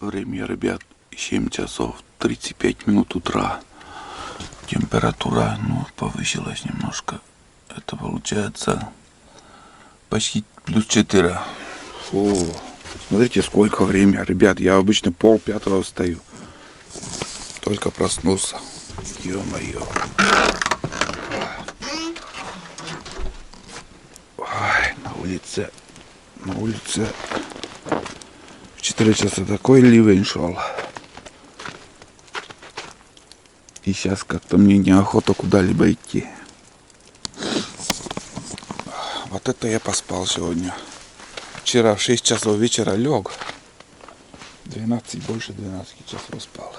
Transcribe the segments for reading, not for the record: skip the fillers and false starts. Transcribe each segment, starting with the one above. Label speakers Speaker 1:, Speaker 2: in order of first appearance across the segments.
Speaker 1: Время, ребят, 7 часов 35 минут утра. Температура, повысилась немножко. Это получается почти плюс 4. Фу. Смотрите, сколько время, ребят. Я обычно 4:30 встаю. Только проснулся. Ё-моё. Ой, на улице в 4 часа такой ливень шел. И сейчас как-то мне неохота куда-либо идти. Вот это я поспал сегодня. Вчера в 6 часов вечера лег. 12, больше 12 часов спал.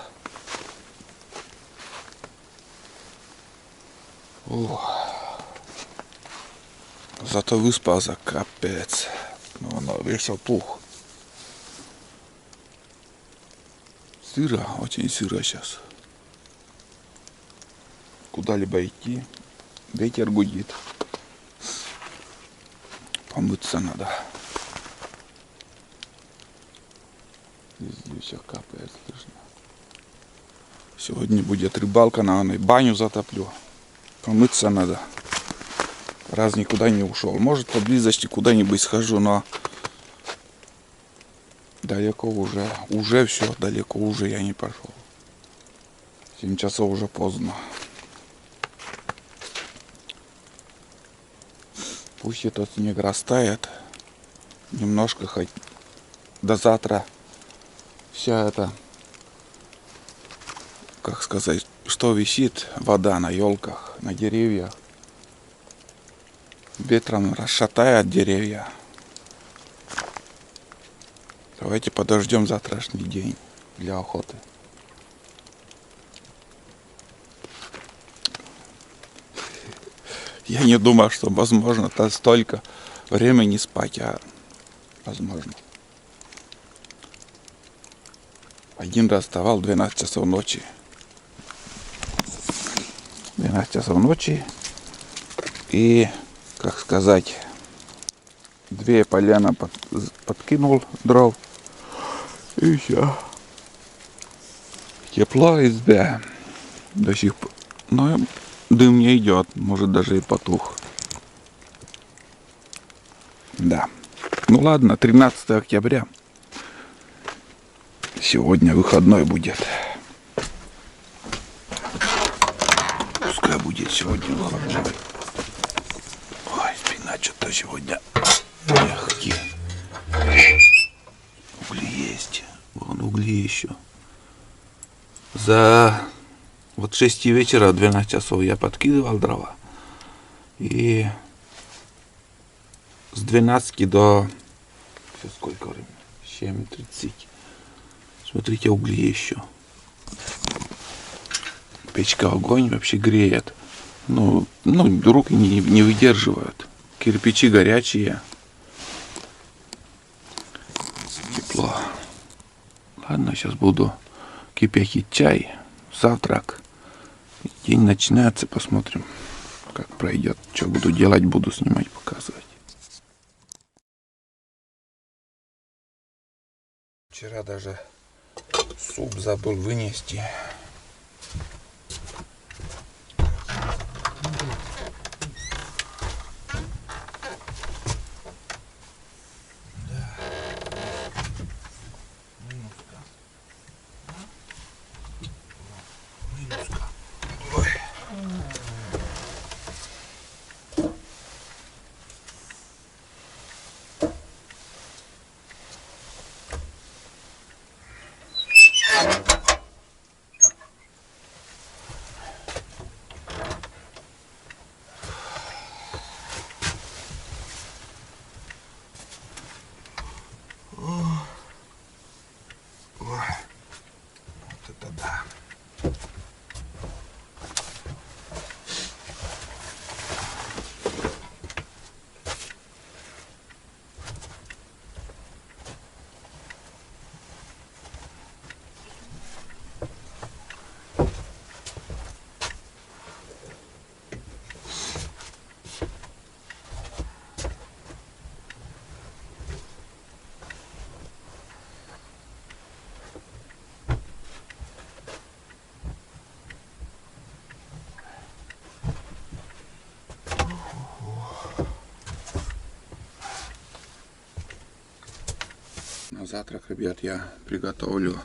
Speaker 1: Зато выспался, капец. Весь опух. Сыро, очень сыро сейчас. Куда-либо идти. Ветер гудит. Помыться надо. Везде все капает, слышно. Сегодня будет рыбалка, наверное, баню затоплю. Помыться надо. Раз никуда не ушел. Может, поблизости куда-нибудь схожу, но далеко уже. Уже все, далеко уже я не пошел. 7 часов уже поздно. Пусть этот снег растает. Немножко хоть до завтра вся эта, как сказать, что висит, вода на елках, на деревьях. Ветром расшатает деревья. Давайте подождем завтрашний день для охоты. Я не думал, что возможно столько времени спать, а возможно. Один раз вставал в 12 часов ночи. 12 часов ночи. И, как сказать, 2 полена подкинул дров. И все. Тепло в избе. До сих пор. Но дым не идет. Может, даже и потух. Да. Ну ладно, 13 октября. Сегодня выходной будет. Пускай будет сегодня выходной. Ой, спина что-то сегодня. Эх, угли есть. Вон угли еще. За вот 6 вечера, 12 часов я подкидывал дрова. И с 12 до... Сейчас сколько времени? 7:30. Смотрите, угли еще. Печка огонь вообще греет. Руки не выдерживают. Кирпичи горячие. Тепло. Ладно, сейчас буду кипятить чай. Завтрак. День начинается. Посмотрим, как пройдет. Что буду делать, буду снимать, показывать. Вчера даже суп забыл вынести. завтрак, ребят, я приготовлю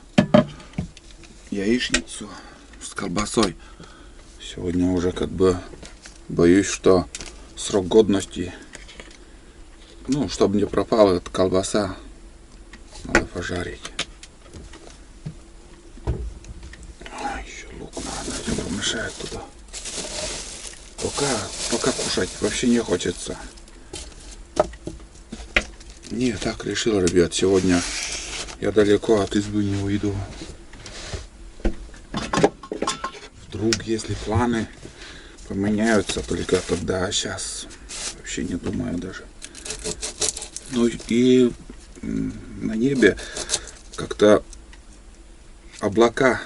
Speaker 1: яичницу с колбасой. Сегодня уже как бы боюсь, что срок годности, ну, чтобы не пропала эта колбаса, надо пожарить. Еще лук надо, помешает туда. Пока кушать вообще не хочется. Не, так решил, ребят, сегодня я далеко от избы не уйду. Вдруг, если планы поменяются, только тогда, сейчас вообще не думаю даже. Ну и на небе как-то облака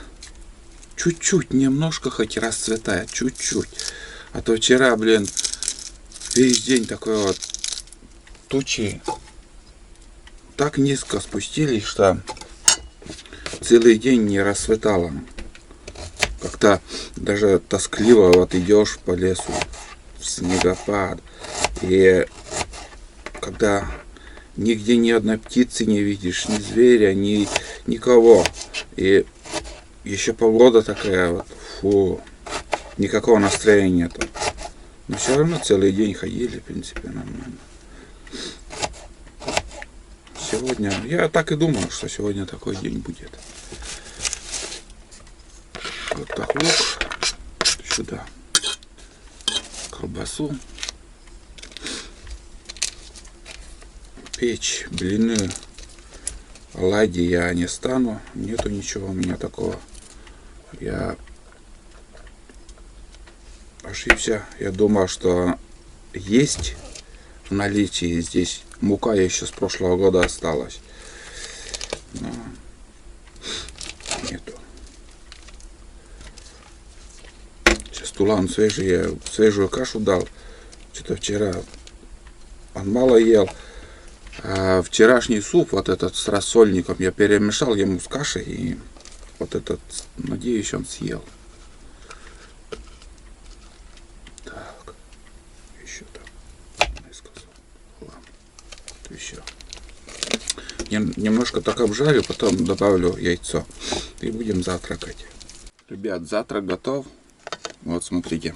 Speaker 1: чуть-чуть, немножко хоть расцветает, чуть-чуть. А то вчера, блин, весь день такой вот тучи так низко спустились, что целый день не расцветало. Как-то даже тоскливо вот идешь по лесу, в снегопад. И когда нигде ни одной птицы не видишь, ни зверя, никого. И еще погода такая вот, фу, никакого настроения нету. Но все равно целый день ходили, в принципе, нормально. Сегодня, я так и думал, что сегодня такой день будет. Вот так лук, сюда колбасу, печь, блины, оладьи я не стану, нету ничего у меня такого. Я ошибся, я думал, что есть в наличии здесь мука еще с прошлого года осталась, но нету. Сейчас Тулан свежую кашу дал, что-то вчера он мало ел. А вчерашний суп, вот этот с рассольником, я перемешал ему с кашей, и вот этот, надеюсь, он съел. Так, еще там, ладно, еще. Немножко так обжарю, потом добавлю яйцо, и будем завтракать. Ребят, завтрак готов. Вот, смотрите.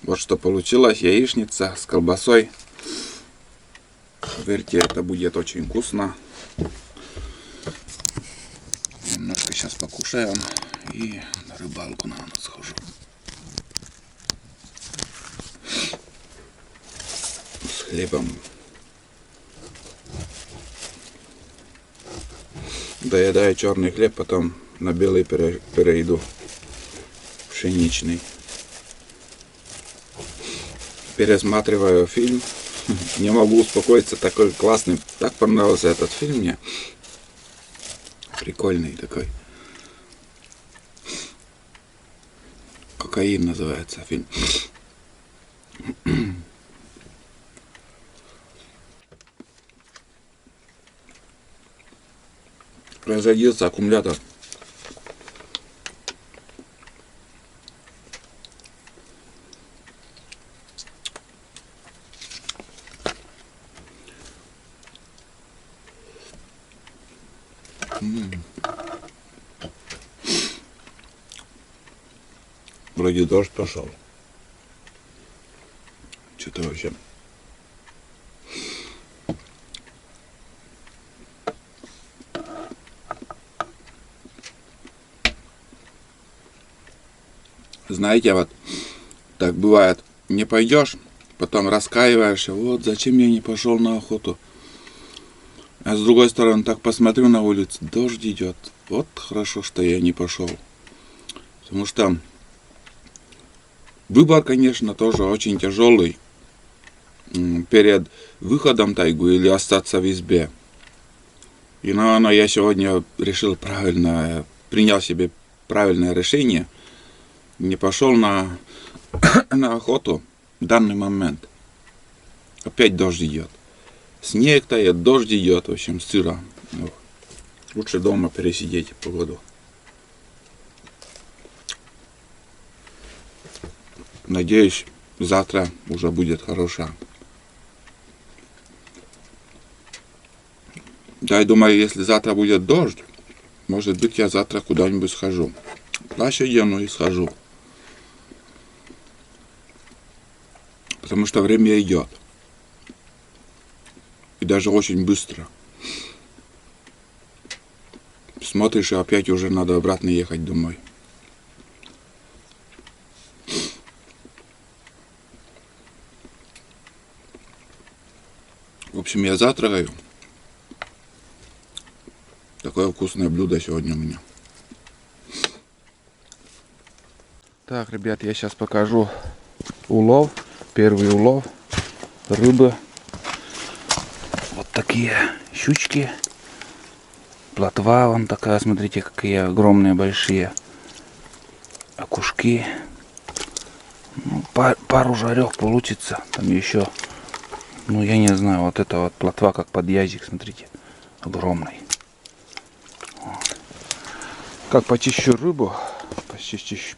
Speaker 1: Вот что получилось, яичница с колбасой. Поверьте, это будет очень вкусно. Немножко сейчас покушаем и на рыбалку, наверное, схожу. С хлебом. Доедаю черный хлеб, потом на белый перейду. Пшеничный. Пересматриваю фильм. Не могу успокоиться, такой классный. Так понравился этот фильм мне. Прикольный такой. «Кокаин» называется фильм. Разрядился аккумулятор. Вроде дождь пошел. Что-то вообще. Знаете, вот так бывает, не пойдешь, потом раскаиваешься, вот зачем я не пошел на охоту. А с другой стороны, так посмотрю на улицу, дождь идет. Вот хорошо, что я не пошел. Потому что выбор, конечно, тоже очень тяжелый. Перед выходом в тайгу или остаться в избе. И, наверное, я сегодня решил правильно, принял себе правильное решение. Не пошел на охоту в данный момент. Опять дождь идет. Снег тает, дождь идет, в общем, сыро. Лучше дома пересидеть погоду. Надеюсь, завтра уже будет хорошая. Да, я думаю, если завтра будет дождь, может быть, я завтра куда-нибудь схожу. Плащ одену и схожу. Потому что время идет. И даже очень быстро. Смотришь, и опять уже надо обратно ехать домой. В общем, я завтракаю. Такое вкусное блюдо сегодня у меня. Так, ребят, я сейчас покажу улов. Первый улов рыбы. Вот такие щучки. Плотва вон такая, смотрите, какие огромные, большие. Окушки. Ну, пару жарех получится. Там еще, ну я не знаю, вот это вот плотва как под язик, смотрите, огромный. Вот. Как почищу рыбу,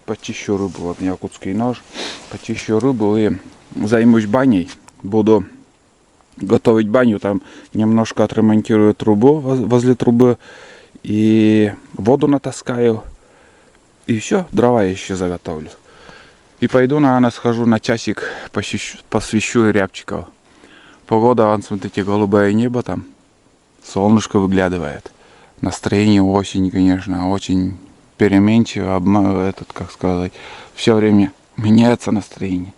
Speaker 1: почищу рыбу, вот у меня якутский нож, почищу рыбу и займусь баней. Буду готовить баню, там немножко отремонтирую трубу возле трубы и воду натаскаю. И все, дрова я еще заготовлю. И пойду, наверное, схожу на часик, посвящу рябчиков. Погода, вон, смотрите, голубое небо там, солнышко выглядывает. Настроение осень, конечно, очень переменчиво, как сказать, все время меняется настроение.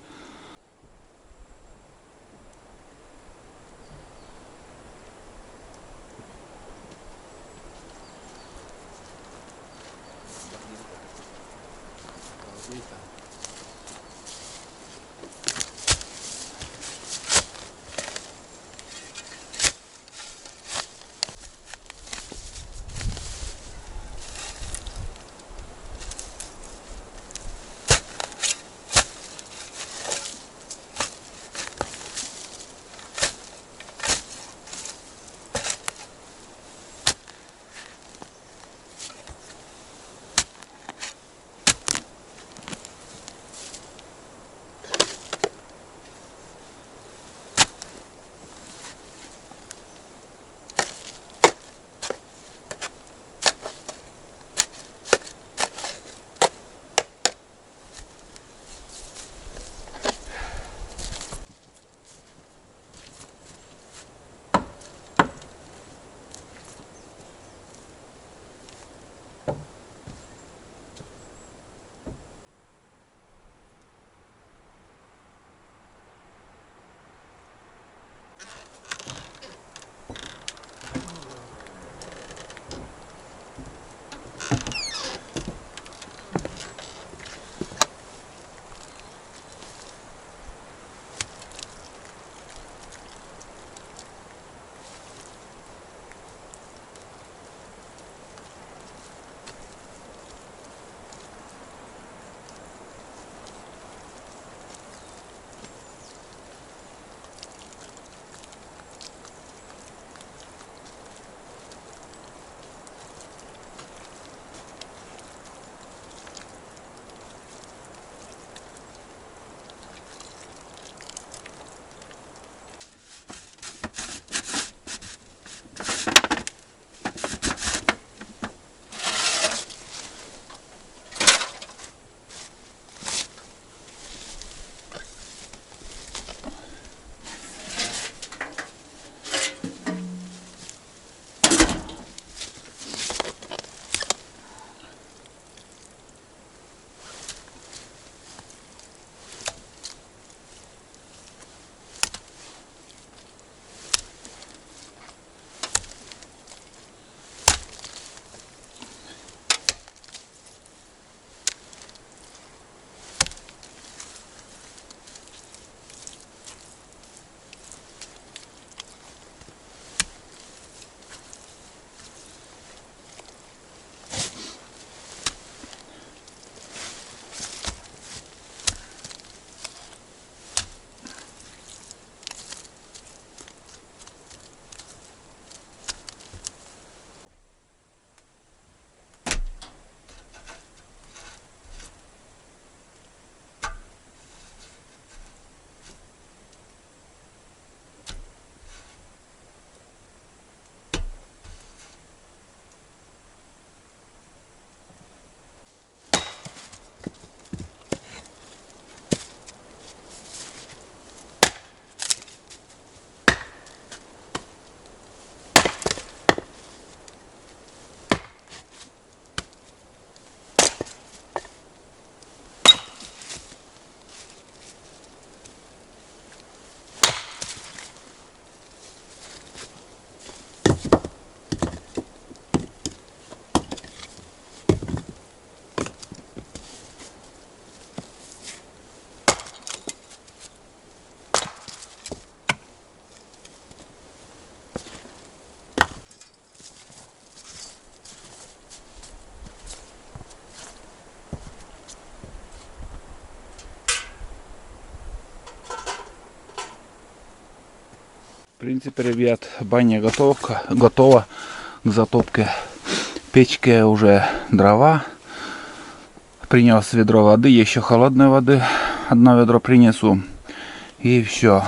Speaker 1: В принципе, ребят, баня готова к затопке. В печке уже дрова. Принес ведро воды, еще холодной воды. Одно ведро принесу. И все.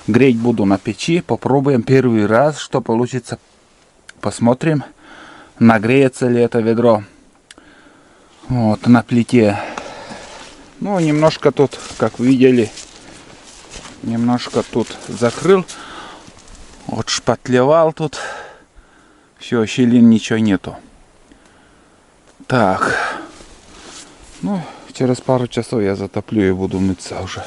Speaker 1: Греть буду на печи. Попробуем первый раз, что получится. Посмотрим, нагреется ли это ведро. Вот, на плите. Ну, немножко тут, как вы видели, немножко тут закрыл. Вот шпатлевал тут. Все, щелин ничего нету. Так. Ну, через пару часов я затоплю и буду мыться уже.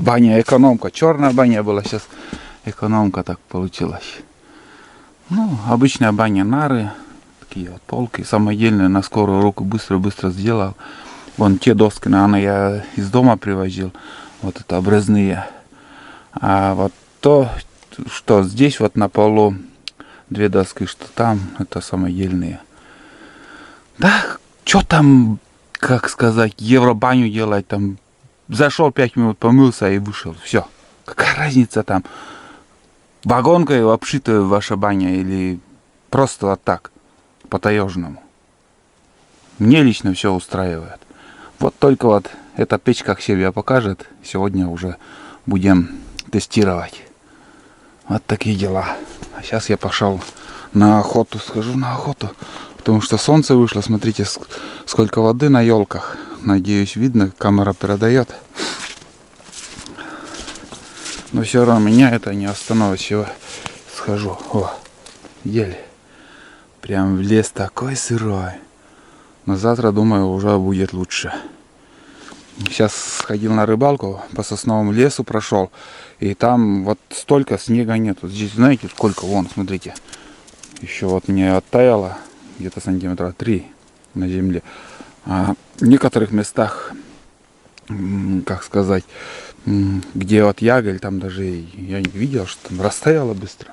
Speaker 1: Баня экономка. Черная баня была, сейчас экономка так получилась. Ну, обычная баня нары. Такие вот полки самодельные, на скорую руку быстро-быстро сделал. Вон те доски, наверное, я из дома привозил. Вот это образные. А вот то, что здесь вот на полу, две доски, что там, это самодельные. Да, что там, как сказать, евробаню делать, там, зашел 5 минут, помылся и вышел, все. Какая разница там, вагонкой обшитая ваша баня или просто вот так, по-таежному. Мне лично все устраивает. Вот только вот эта печь как себя покажет, сегодня уже будем тестировать. Вот такие дела. А сейчас я пошел на охоту, схожу на охоту. Потому что солнце вышло, смотрите, сколько воды на елках. Надеюсь, видно, камера передает. Но все равно меня это не остановит. Чего схожу. О, еле. Прям в лес такой сырой. Но завтра, думаю, уже будет лучше. Сейчас сходил на рыбалку, по сосновому лесу прошел. И там вот столько снега нету. Здесь, знаете, сколько? Вон, смотрите. Еще вот мне оттаяло. Где-то сантиметра 3 на земле. А в некоторых местах, как сказать, где вот яголь, там даже я не видел, что там растаяло быстро.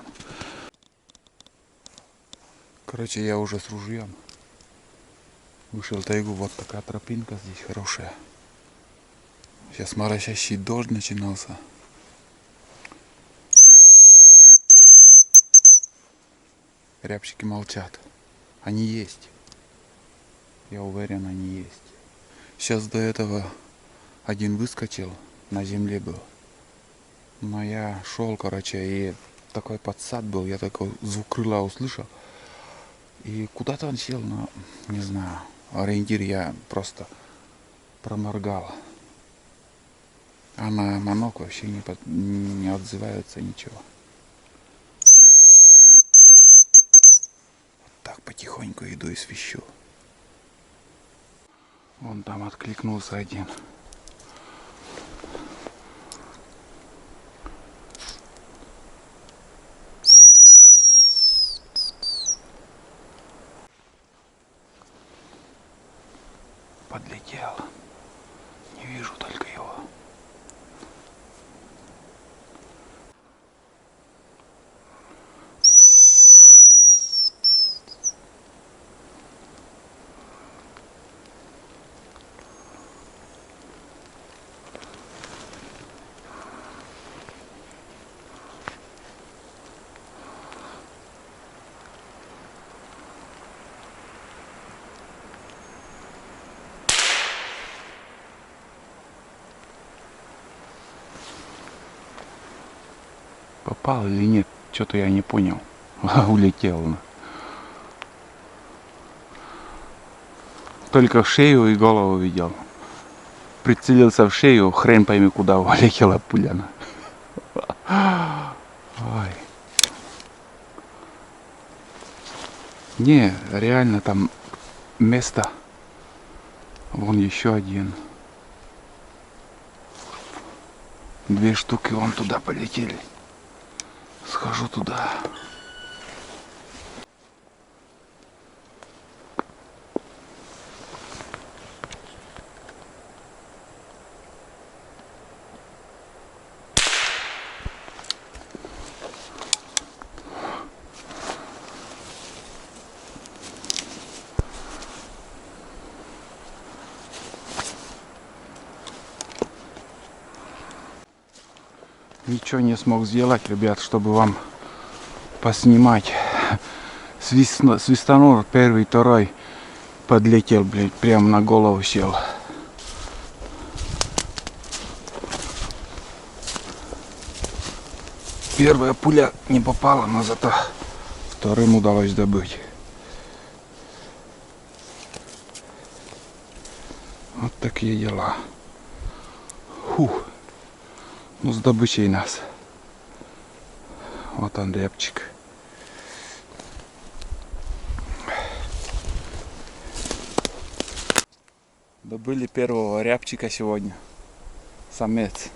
Speaker 1: Короче, я уже с ружьем вышел в тайгу. Вот такая тропинка здесь хорошая. Сейчас моросящий дождь начинался. Рябчики молчат. Они есть. Я уверен, они есть. Сейчас до этого один выскочил, на земле был. Но я шел, короче, и такой подсад был, я такой звук крыла услышал. И куда-то он сел, но не знаю, ориентир я просто проморгал. А на манок вообще не отзывается ничего. Вот так потихоньку иду и свищу. Вон там откликнулся один. Подлетел. Не вижу только его. Попал или нет? Что-то я не понял. Улетел. Только шею и голову видел. Прицелился в шею, хрен пойми куда улетела пуля. Ой. Не, реально там место. Вон еще один. 2 штуки вон туда полетели. Схожу туда. ничего не смог сделать, ребят, чтобы вам поснимать. Свистанур первый, второй подлетел, блядь, прямо на голову сел. Первая пуля не попала, но зато вторым удалось добыть. Вот такие дела. Фух. Ну, с добычей нас. Вот он, рябчик. Добыли первого рябчика сегодня. Самец.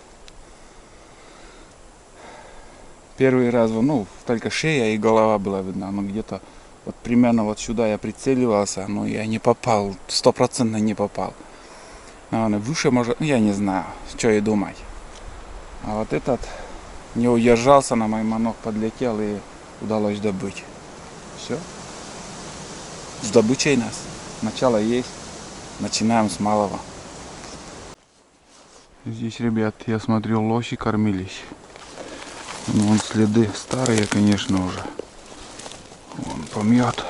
Speaker 1: Первый раз, ну, только шея и голова была видна, но где-то вот примерно вот сюда я прицеливался, но я не попал, 100% не попал. Наверное, выше может, ну, я не знаю, что и думать. А вот этот не удержался, на мой манок подлетел и удалось добыть. Все. С добычей нас. Начало есть. Начинаем с малого. Здесь, ребят, я смотрю, лоси кормились. Вон следы старые, конечно, уже. Вон помет.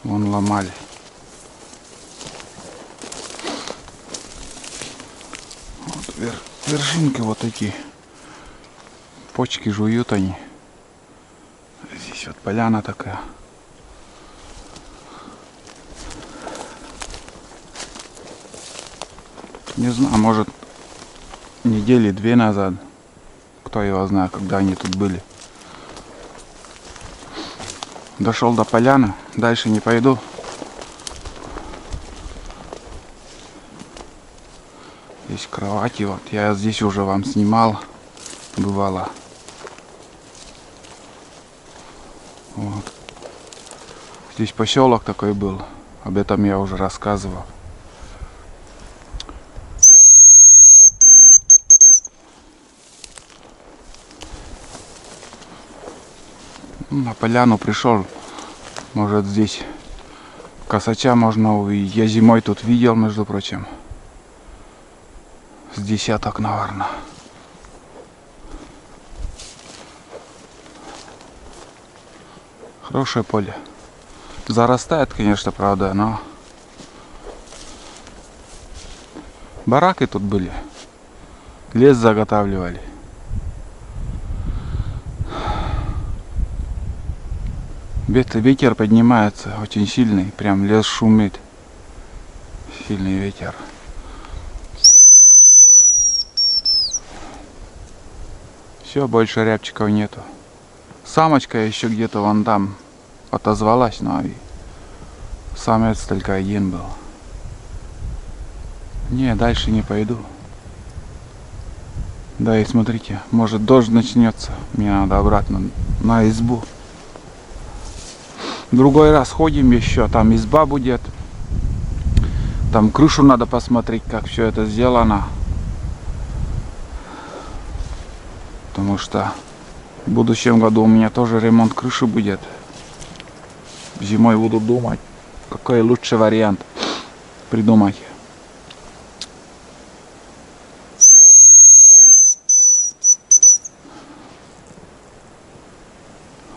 Speaker 1: Вон ломали. Вот вершинки вот такие. Почки жуют они. Здесь вот поляна такая. Не знаю, может, недели 2 назад. Кто его знает, когда они тут были. Дошел до поляны. Дальше не пойду. Здесь кровати. Вот я здесь уже вам снимал. Бывало. Вот. Здесь поселок такой был. Об этом я уже рассказывал. На поляну пришел. Может, здесь косача можно увидеть. Я зимой тут видел, между прочим. С десяток, наверное. Хорошее поле. Зарастает, конечно, правда, но бараки тут были. Лес заготавливали. Ветер поднимается очень сильный, прям лес шумит. Сильный ветер. Все, больше рябчиков нету. Самочка еще где-то вон там отозвалась, но и самец только один был. Не, дальше не пойду. Да и смотрите, может дождь начнется. Мне надо обратно на избу. Другой раз ходим еще, там изба будет. Там крышу надо посмотреть, как все это сделано. Потому что в будущем году у меня тоже ремонт крыши будет. Зимой буду думать, какой лучший вариант придумать.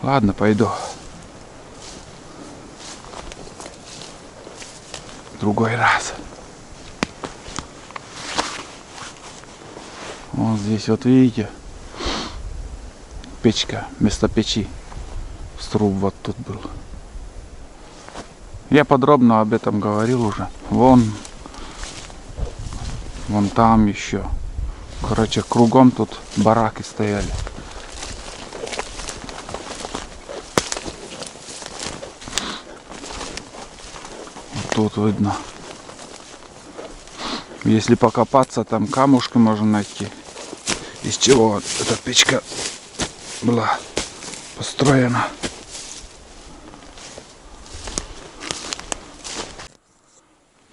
Speaker 1: Ладно, пойду. Другой раз. Вот здесь вот видите, печка, вместо печи. Сруб вот тут был. Я подробно об этом говорил уже. Вон там еще. Короче, кругом тут бараки стояли. Тут видно. Если покопаться, там камушки можно найти. Из чего вот эта печка была построена.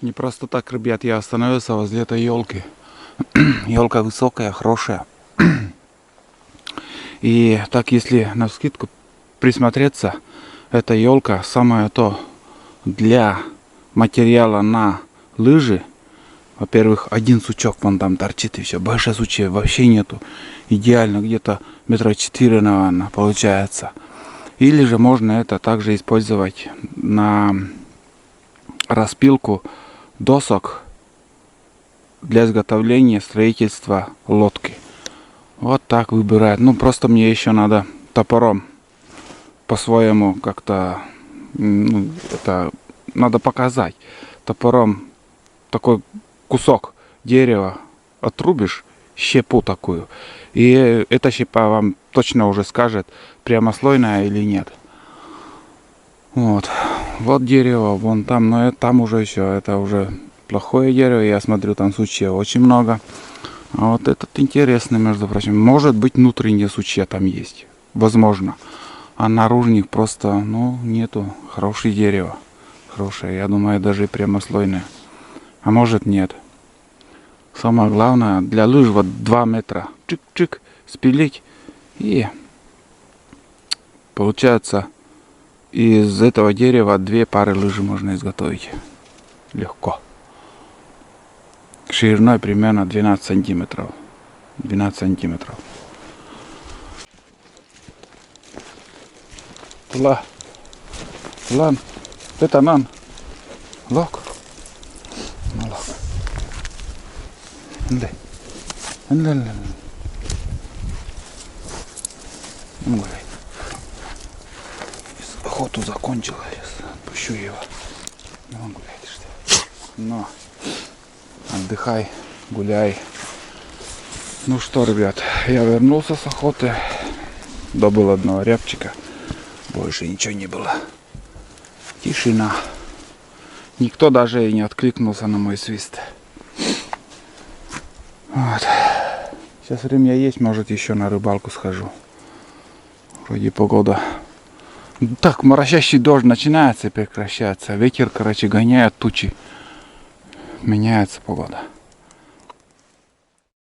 Speaker 1: Не просто так, ребят, я остановился возле этой елки. Елка высокая, хорошая. И так, если навскидку присмотреться, эта елка самое то для материала на лыжи
Speaker 2: Во-первых, один сучок вон там торчит и все. Больше сучьев вообще нету. Идеально, где-то 4 метра, наверное, получается. Или же можно это также использовать на распилку досок для изготовления строительства лодки. Вот так выбирают. Ну, просто мне еще надо топором по-своему как-то, ну, это надо показать. Топором такой кусок дерева отрубишь, щепу такую, и эта щепа вам точно уже скажет, прямослойная или нет. Вот дерево, вон там, но там уже все, это уже плохое дерево, я смотрю, там сучья очень много. А вот этот интересный, между прочим, может быть внутренние сучья там есть, возможно, а наружных просто, ну, нету. Хорошее дерево, хорошее, я думаю, даже и прямослойное, а может нет. Самое главное, для лыж вот 2 метра, чик-чик, спилить, и получается из этого дерева 2 пары лыжи можно изготовить легко. Шириной примерно 12 сантиметров. 12 сантиметров. Лан, это нан. Лок. Лок. Охоту закончила, сейчас отпущу его. Ну, гуляйте, что ли. Но отдыхай, гуляй. Ну что, ребят, я вернулся с охоты. Добыл одного рябчика. Больше ничего не было. Тишина. Никто даже и не откликнулся на мой свист. Вот. Сейчас время есть, может еще на рыбалку схожу. Вроде погода. Так, моросящий дождь начинается и прекращается. Ветер, короче, гоняет тучи. Меняется погода.